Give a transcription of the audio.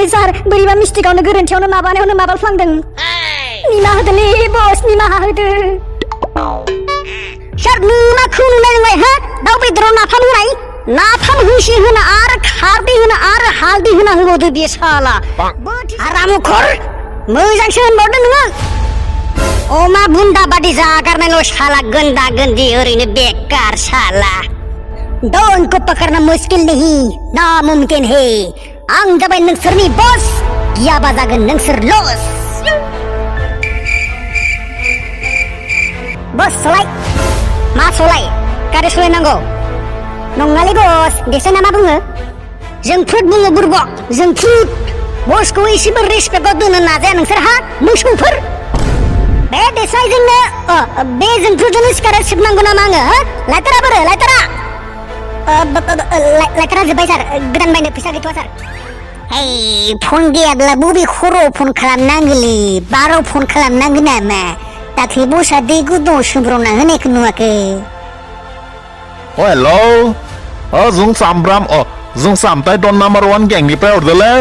सार बोरैबा मिस्टेकआवनो गोरोन्थियावनो माबानायावनो माबाफ्लांदों निमाहा होदोलै बस निमाहा होदो सार नुनाखौ नुनाय नंबाय हा दाउ बेदराव नाफाम होनाय नाफाम होसे होना आरो खारदै होना आरो हालदै होना होबावदो बे साला आरामखर मोजांसो होनबावदो नोङो अमा बुन्दा बादि जागारनायल' साला गंदा गंदी ओरैनो बेकार साला दो इनको पकड़ना मुश्किल नहीं नामुमकिन है आं जाबाय नोंसोरनि बस गियाबा जागोन नोंसोर लस बस सलाय मा सलाय गारि सलायनांगौ नङालै बस देसायना मा बुङो जोंफ्रुद बुङो बुरबक जोंफ्रुद बसखौ एसेबो रेसपेक्टआव दोननो नाजाया नोंसोर हा मोसौफोर बे देसाय जोंनो बे जोंफ्रुदजोंनो सिखारा सिबनांगौ नामा आङो हो लायथारा बोरो लायथारा लायथारा जोब्बाय सार गोदान बायनो फैसा गैथ'आ सार hey फन गैयाब्ला बबे खर'आव फन खालामनांगोलै बाराव फन खालामनांगौ नामा दाख्लै बसआ दै गुदुं सोमब्र'ना होनायखौ नुवाखै hello जों सामब्राम जों सामथाय दन नाम्बार 1 गेंनिफ्राय हरदोंलै